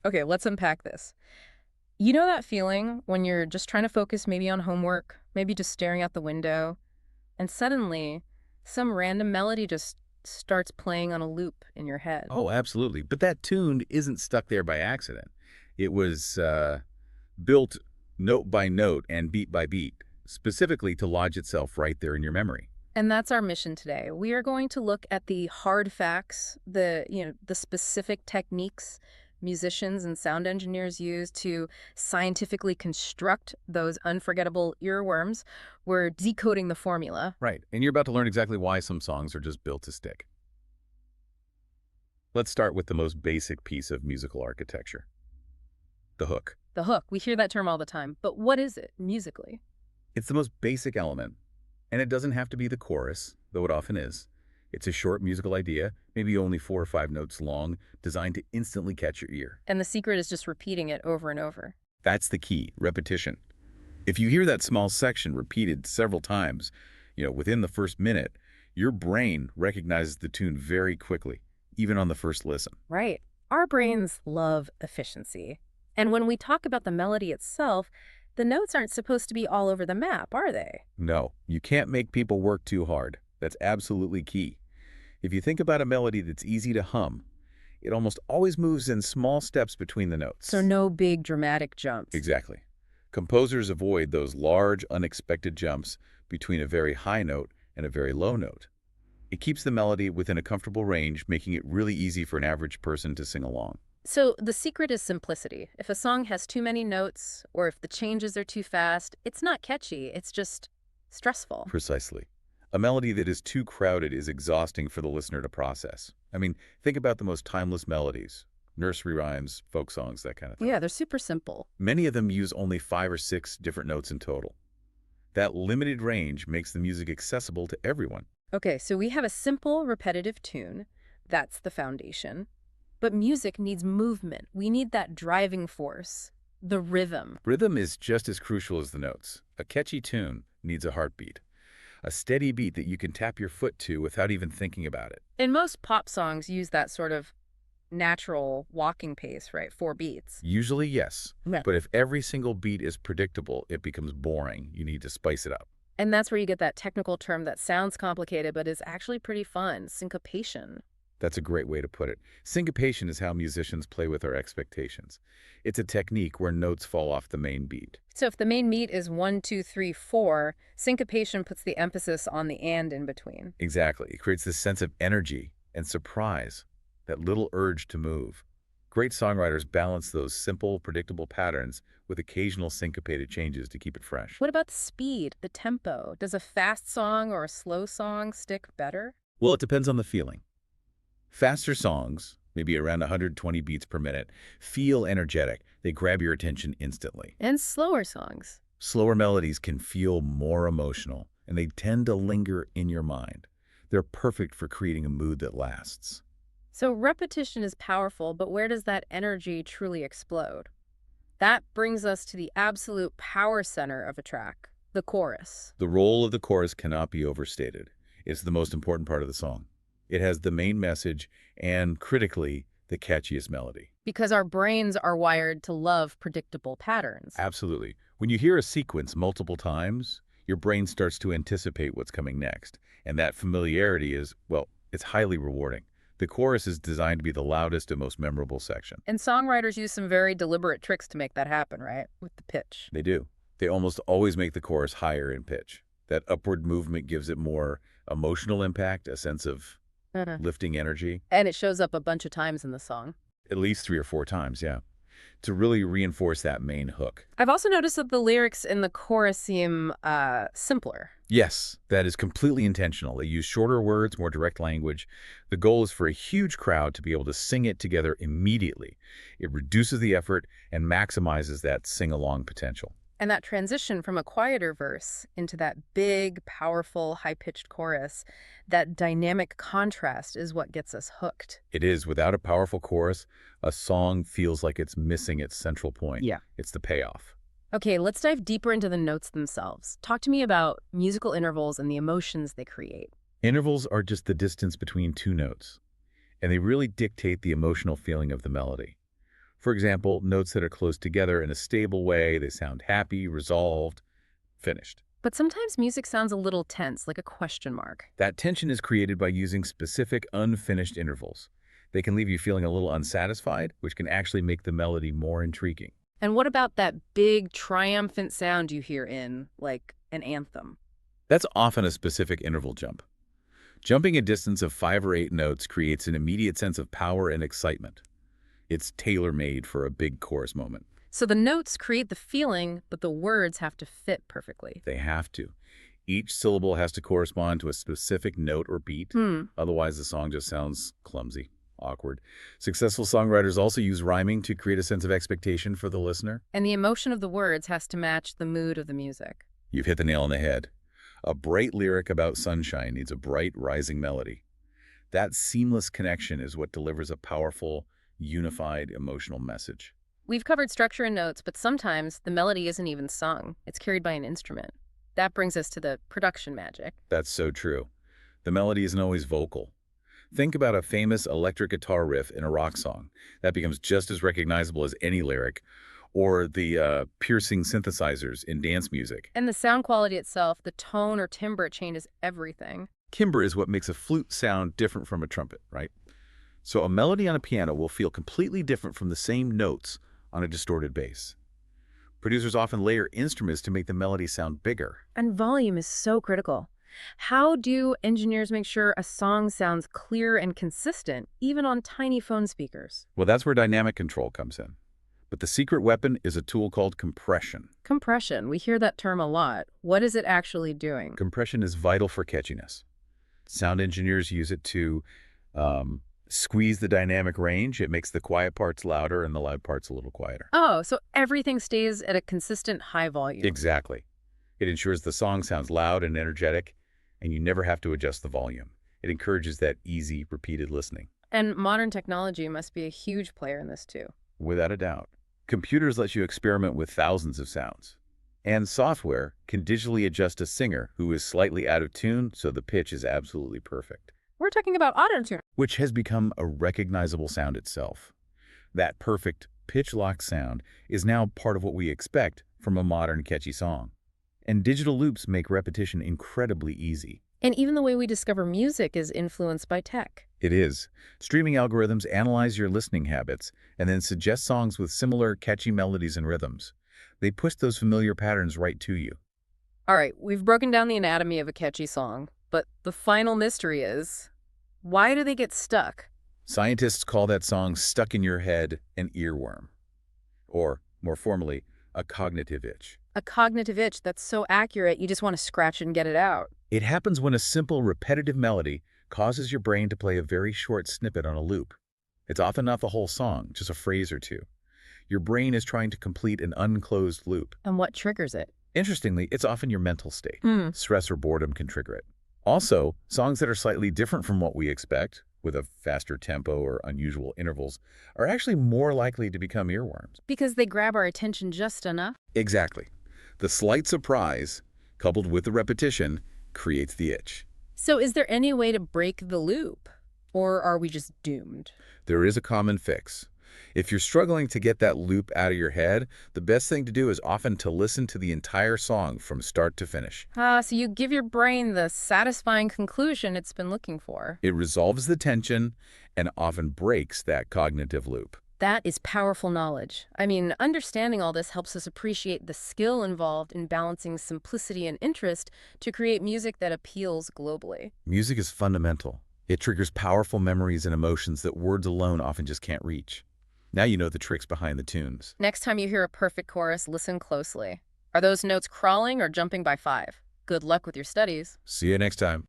Okay, let's unpack this. You know that feeling when you're just trying to focus maybe on homework, maybe just staring out the window, and suddenly some random melody just starts playing on a loop in your head? Oh, absolutely. But that tune isn't stuck there by accident. It was built note by note and beat by beat, specifically to lodge itself right there in your memory. And that's our mission today. We are going to look at the hard facts, the specific techniques musicians and sound engineers use to scientifically construct those unforgettable earworms. We're decoding the formula. Right. And you're about to learn exactly why some songs are just built to stick. Let's start with the most basic piece of musical architecture, the hook. The hook, we hear that term all the time, but what is it musically? It's the most basic element, and it doesn't have to be the chorus, though it often is. It's a short musical idea, maybe only 4 or 5 notes long, designed to instantly catch your ear. And the secret is just repeating it over and over. That's the key, repetition. If you hear that small section repeated several times, within the first minute, your brain recognizes the tune very quickly, even on the first listen. Right. Our brains love efficiency. And when we talk about the melody itself, the notes aren't supposed to be all over the map, are they? No, you can't make people work too hard. That's absolutely key. If you think about a melody that's easy to hum, it almost always moves in small steps between the notes. So no big dramatic jumps. Exactly. Composers avoid those large, unexpected jumps between a very high note and a very low note. It keeps the melody within a comfortable range, making it really easy for an average person to sing along. So the secret is simplicity. If a song has too many notes, or if the changes are too fast, it's not catchy, it's just stressful. Precisely. A melody that is too crowded is exhausting for the listener to process. I mean, think about the most timeless melodies, nursery rhymes, folk songs, that kind of thing. Yeah, they're super simple. Many of them use only 5 or 6 different notes in total. That limited range makes the music accessible to everyone. Okay, so we have a simple, repetitive tune. That's the foundation. But music needs movement. We need that driving force, the rhythm. Rhythm is just as crucial as the notes. A catchy tune needs a heartbeat, a steady beat that you can tap your foot to without even thinking about it. And most pop songs use that sort of natural walking pace, right? 4 beats. Usually, yes. Yeah. But if every single beat is predictable, it becomes boring. You need to spice it up. And that's where you get that technical term that sounds complicated but is actually pretty fun, syncopation. That's a great way to put it. Syncopation is how musicians play with our expectations. It's a technique where notes fall off the main beat. So if the main beat is 1, 2, 3, 4, syncopation puts the emphasis on the and in between. Exactly. It creates this sense of energy and surprise, that little urge to move. Great songwriters balance those simple, predictable patterns with occasional syncopated changes to keep it fresh. What about the speed, the tempo? Does a fast song or a slow song stick better? Well, it depends on the feeling. Faster songs, maybe around 120 beats per minute, feel energetic. They grab your attention instantly. And slower songs? Slower melodies can feel more emotional, and they tend to linger in your mind. They're perfect for creating a mood that lasts. So repetition is powerful, but where does that energy truly explode? That brings us to the absolute power center of a track, the chorus. The role of the chorus cannot be overstated. It's the most important part of the song. It has the main message and, critically, the catchiest melody. Because our brains are wired to love predictable patterns. Absolutely. When you hear a sequence multiple times, your brain starts to anticipate what's coming next. And that familiarity is, well, it's highly rewarding. The chorus is designed to be the loudest and most memorable section. And songwriters use some very deliberate tricks to make that happen, right? With the pitch. They do. They almost always make the chorus higher in pitch. That upward movement gives it more emotional impact, a sense of lifting energy. And it shows up a bunch of times in the song. At least 3 or 4 times, yeah. To really reinforce that main hook. I've also noticed that the lyrics in the chorus seem simpler. Yes, that is completely intentional. They use shorter words, more direct language. The goal is for a huge crowd to be able to sing it together immediately. It reduces the effort and maximizes that sing-along potential. And that transition from a quieter verse into that big, powerful, high-pitched chorus, that dynamic contrast is what gets us hooked. It is. Without a powerful chorus, a song feels like it's missing its central point. Yeah. It's the payoff. Okay, let's dive deeper into the notes themselves. Talk to me about musical intervals and the emotions they create. Intervals are just the distance between 2 notes, and they really dictate the emotional feeling of the melody. For example, notes that are close together in a stable way, they sound happy, resolved, finished. But sometimes music sounds a little tense, like a question mark. That tension is created by using specific unfinished intervals. They can leave you feeling a little unsatisfied, which can actually make the melody more intriguing. And what about that big, triumphant sound you hear in, like, an anthem? That's often a specific interval jump. Jumping a distance of 5 or 8 notes creates an immediate sense of power and excitement. It's tailor-made for a big chorus moment. So the notes create the feeling, but the words have to fit perfectly. They have to. Each syllable has to correspond to a specific note or beat. Otherwise, the song just sounds clumsy, awkward. Successful songwriters also use rhyming to create a sense of expectation for the listener. And the emotion of the words has to match the mood of the music. You've hit the nail on the head. A bright lyric about sunshine needs a bright, rising melody. That seamless connection is what delivers a powerful, unified, emotional message. We've covered structure and notes, but sometimes the melody isn't even sung. It's carried by an instrument. That brings us to the production magic. That's so true. The melody isn't always vocal. Think about a famous electric guitar riff in a rock song. That becomes just as recognizable as any lyric, or the piercing synthesizers in dance music. And the sound quality itself, the tone or timbre it changes everything. Timbre is what makes a flute sound different from a trumpet, right? So a melody on a piano will feel completely different from the same notes on a distorted bass. Producers often layer instruments to make the melody sound bigger. And volume is so critical. How do engineers make sure a song sounds clear and consistent, even on tiny phone speakers? Well, that's where dynamic control comes in. But the secret weapon is a tool called compression. Compression, we hear that term a lot. What is it actually doing? Compression is vital for catchiness. Sound engineers use it to squeeze the dynamic range. It makes the quiet parts louder and the loud parts a little quieter. Oh, so everything stays at a consistent high volume. Exactly. It ensures the song sounds loud and energetic, and you never have to adjust the volume. It encourages that easy, repeated listening. And modern technology must be a huge player in this too. Without a doubt. Computers let you experiment with thousands of sounds. And software can digitally adjust a singer who is slightly out of tune so the pitch is absolutely perfect. We're talking about auto-tune. Which has become a recognizable sound itself. That perfect, pitch-locked sound is now part of what we expect from a modern, catchy song. And digital loops make repetition incredibly easy. And even the way we discover music is influenced by tech. It is. Streaming algorithms analyze your listening habits and then suggest songs with similar catchy melodies and rhythms. They push those familiar patterns right to you. All right, we've broken down the anatomy of a catchy song, but the final mystery is, why do they get stuck? Scientists call that song stuck in your head an earworm. Or, more formally, a cognitive itch. A cognitive itch that's so accurate you just want to scratch it and get it out. It happens when a simple, repetitive melody causes your brain to play a very short snippet on a loop. It's often not the whole song, just a phrase or two. Your brain is trying to complete an unclosed loop. And what triggers it? Interestingly, it's often your mental state. Stress or boredom can trigger it. Also, songs that are slightly different from what we expect, with a faster tempo or unusual intervals, are actually more likely to become earworms. Because they grab our attention just enough? Exactly. The slight surprise, coupled with the repetition, creates the itch. So is there any way to break the loop? Or are we just doomed? There is a common fix. If you're struggling to get that loop out of your head, the best thing to do is often to listen to the entire song from start to finish. So you give your brain the satisfying conclusion it's been looking for. It resolves the tension and often breaks that cognitive loop. That is powerful knowledge. I mean, understanding all this helps us appreciate the skill involved in balancing simplicity and interest to create music that appeals globally. Music is fundamental. It triggers powerful memories and emotions that words alone often just can't reach. Now you know the tricks behind the tunes. Next time you hear a perfect chorus, listen closely. Are those notes crawling or jumping by 5? Good luck with your studies. See you next time.